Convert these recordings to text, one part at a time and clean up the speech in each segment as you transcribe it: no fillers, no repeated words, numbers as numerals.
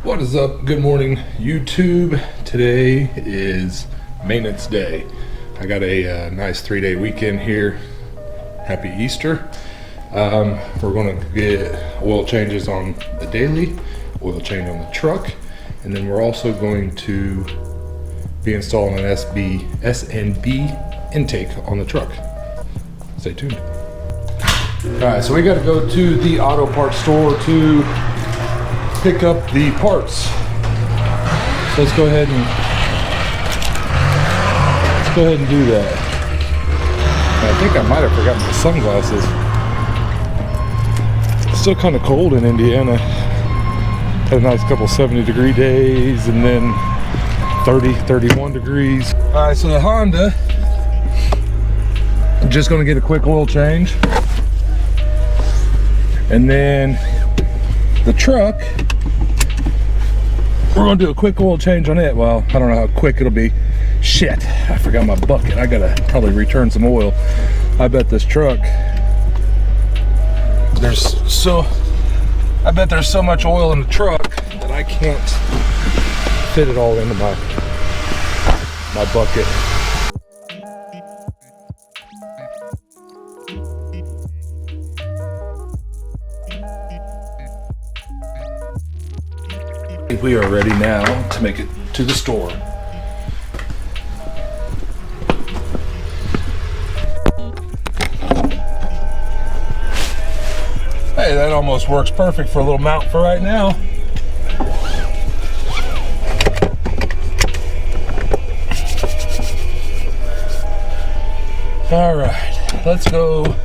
What is up? Good morning, YouTube. Today is maintenance day. I got a nice 3-day weekend here. Happy Easter. We're going to get oil changes on the daily, oil change on the truck, and then we're also going to be installing an SNB intake on the truck. Stay tuned. Alright, so we got to go to the auto parts store to pick up the parts. So let's go ahead and do that. I think I might have forgotten my sunglasses. It's still kind of cold in Indiana. Had a nice couple 70-degree days and then 30, 31 degrees. All right, so the Honda, I'm just gonna get a quick oil change. And then the truck, we're gonna do a quick oil change on it. Well, I don't know how quick it'll be. Shit, I forgot my bucket. I gotta probably return some oil. I bet this truck, I bet there's so much oil in the truck that I can't fit it all into my bucket. We are ready now to make it to the store. Hey, that almost works perfect for a little mount for right now. All right, let's go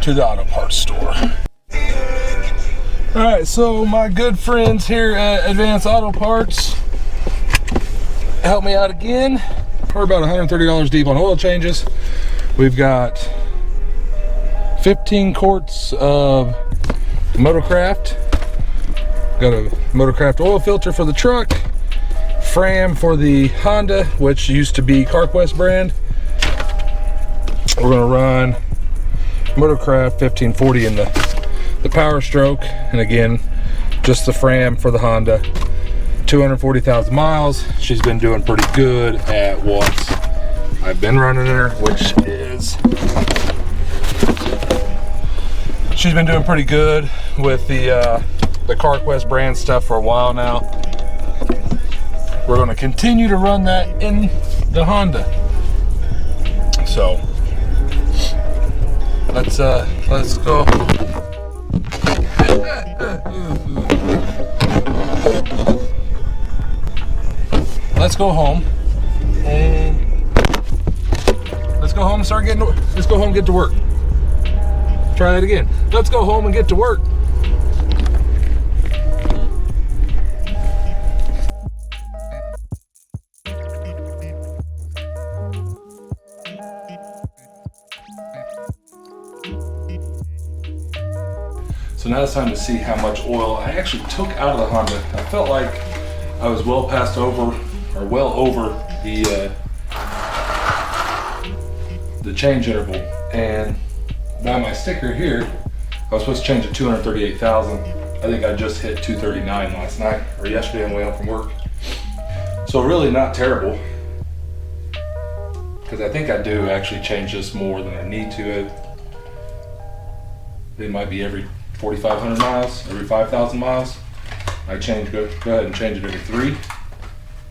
to the auto parts store. All right, so my good friends here at Advanced Auto Parts help me out again. We're about $130 deep on oil changes. We've got 15 quarts of Motorcraft. Got a Motorcraft oil filter for the truck. Fram for the Honda, which used to be CarQuest brand. We're gonna run Motorcraft 1540 in the powerstroke, and again, just the Fram for the Honda. 240,000 miles. She's been doing pretty good at what I've been running her, which is, she's been doing pretty good with the CarQuest brand stuff for a while now. We're going to continue to run that in the Honda. So let's go. Let's go home and let's go home and start getting. Let's go home and get to work. Try that again. Let's go home and get to work. So now it's time to see how much oil I actually took out of the Honda. I felt like I was well over the change interval, and by my sticker here, I was supposed to change it 238,000. I think I just hit 239 last night or yesterday on the way home from work. So really not terrible, because I think I do actually change this more than I need to. It might be every 4,500 miles, every 5,000 miles. I go ahead and change it every 3.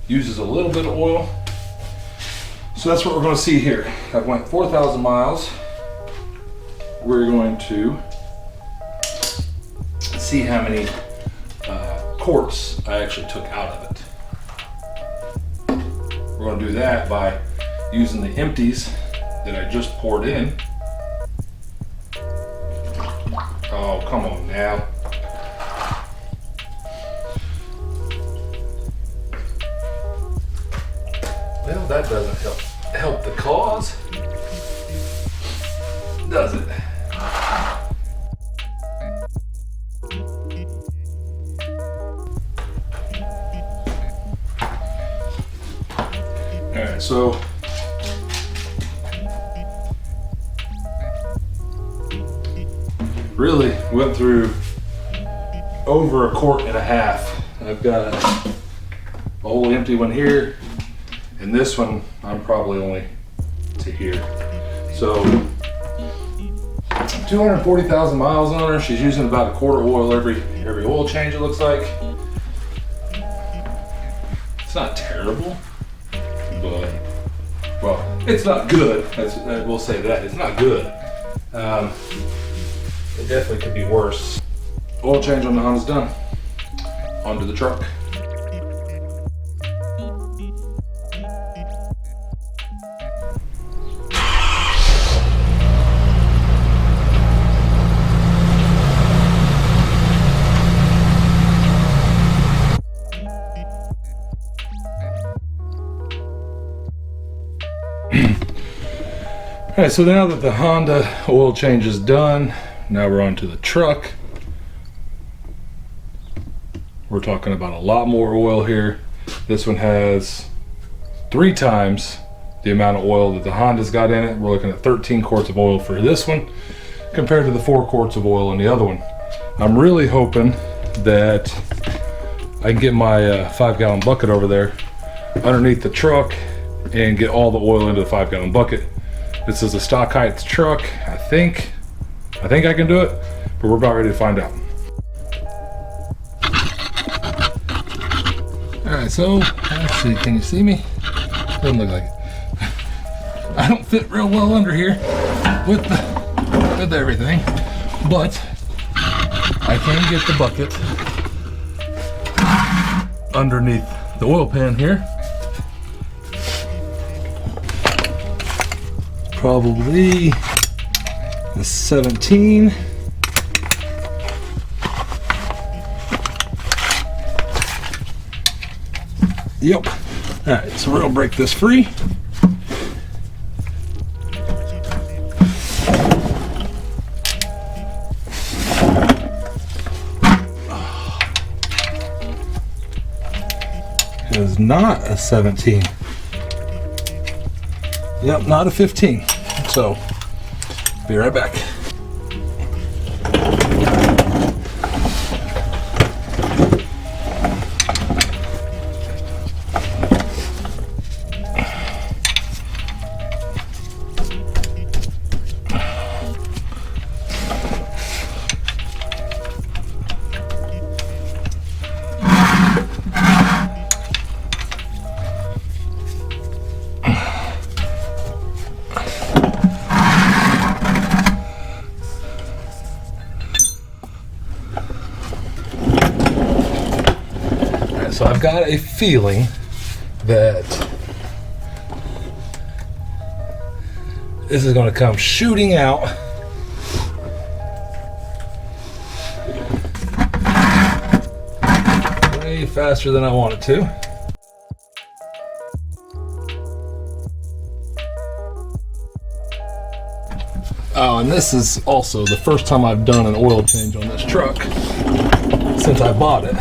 Uses a little bit of oil. So that's what we're going to see here. I've went 4,000 miles. We're going to see how many quarts I actually took out of it. We're going to do that by using the empties that I just poured in. Oh, come on now. Well, that doesn't help the cause, does it? All right, so really went through over 1.5 quarts I've got a whole empty one here, and this one I'm probably only to here. So 240,000 miles on her. She's using about a quart of oil every oil change, it looks like. It's not terrible, but, well, it's not good. I will say that. It's not good. It definitely could be worse. Oil change on the Honda's done. Onto the truck. Alright, so now that the Honda oil change is done, now we're on to the truck. We're talking about a lot more oil here. This one has 3 times the amount of oil that the Honda's got in it. We're looking at 13 quarts of oil for this one compared to the 4 quarts of oil in the other one. I'm really hoping that I can get my 5-gallon bucket over there underneath the truck and get all the oil into the 5-gallon bucket. This is a stock height truck. I think I can do it, but we're about ready to find out. Alright, so let's see, can you see me? Doesn't look like it. I don't fit real well under here with everything, but I can get the bucket underneath the oil pan here. Probably a 17. Yep. All right, so we're gonna break this free. It is not a 17. Yep, not a 15. So, be right back. So I've got a feeling that this is going to come shooting out way faster than I want it to. Oh, and this is also the first time I've done an oil change on this truck since I bought it.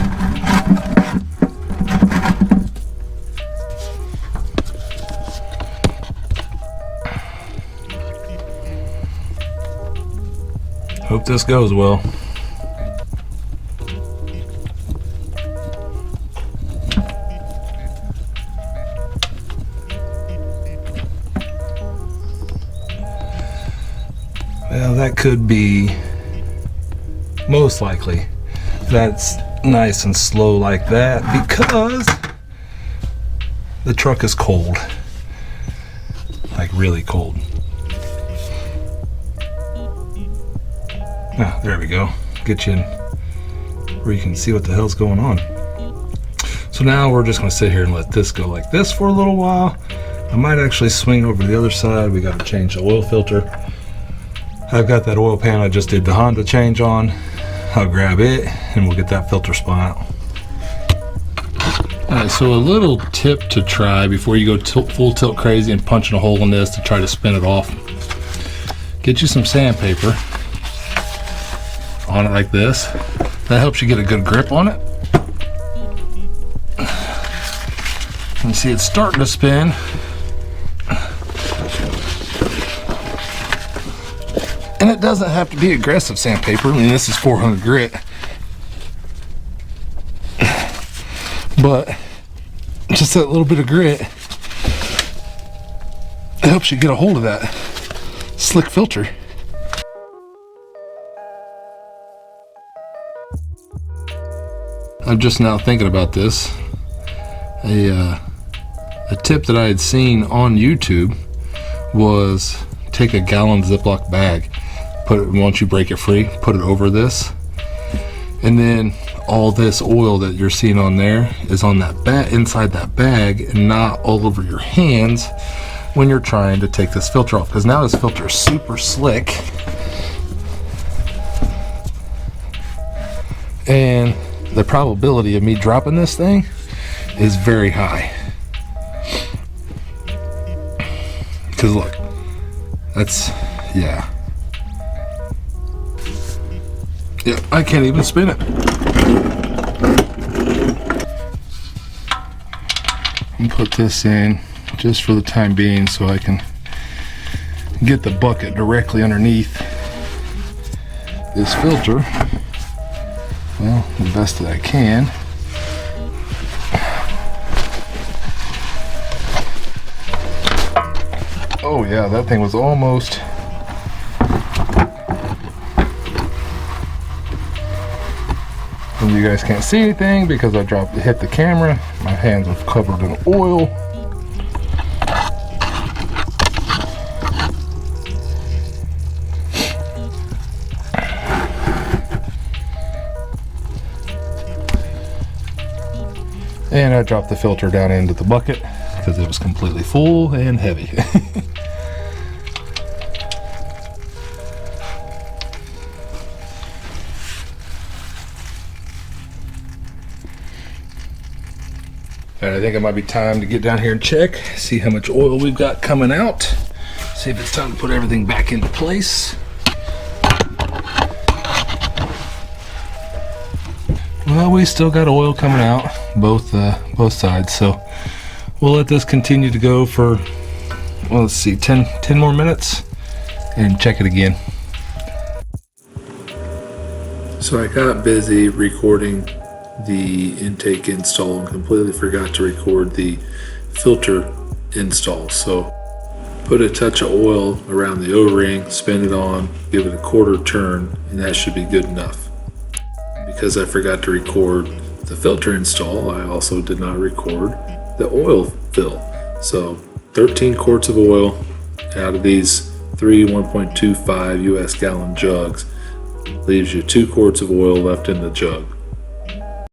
Hope this goes well. Well, that could be most likely. That's nice and slow like that because the truck is cold. Like really cold. Ah, there we go. Get you in where you can see what the hell's going on. So now we're just going to sit here and let this go like this for a little while. I might actually swing over to the other side. We got to change the oil filter. I've got that oil pan I just did the Honda change on. I'll grab it and we'll get that filter spun out. Alright, so a little tip to try before you go full tilt crazy and punching a hole in this to try to spin it off. Get you some sandpaper on it like this. That helps you get a good grip on it. And you see it's starting to spin. And it doesn't have to be aggressive sandpaper. I mean, this is 400 grit. but just that little bit of grit, it helps you get a hold of that slick filter. I'm just now thinking about this. A tip that I had seen on YouTube was take a gallon Ziploc bag, put it, once you break it free, put it over this, and then all this oil that you're seeing on there is on that inside that bag, and not all over your hands when you're trying to take this filter off, because now this filter is super slick, and the probability of me dropping this thing is very high. Because look, that's, yeah, I can't even spin it. And put this in just for the time being so I can get the bucket directly underneath this filter, well, the best that I can. Oh yeah, that thing was almost, and you guys can't see anything because I hit the camera. My hands are covered in oil. And I dropped the filter down into the bucket because it was completely full and heavy. And I think it might be time to get down here and check, see how much oil we've got coming out, see if it's time to put everything back into place. Well, we still got oil coming out, both sides, so we'll let this continue to go for, well, let's see, 10 more minutes and check it again. So I got busy recording the intake install and completely forgot to record the filter install. So put a touch of oil around the O-ring, spin it on, give it a quarter turn, and that should be good enough. Because I forgot to record the filter install, I also did not record the oil fill. So 13 quarts of oil out of these 3 1.25 US gallon jugs leaves you 2 quarts of oil left in the jug.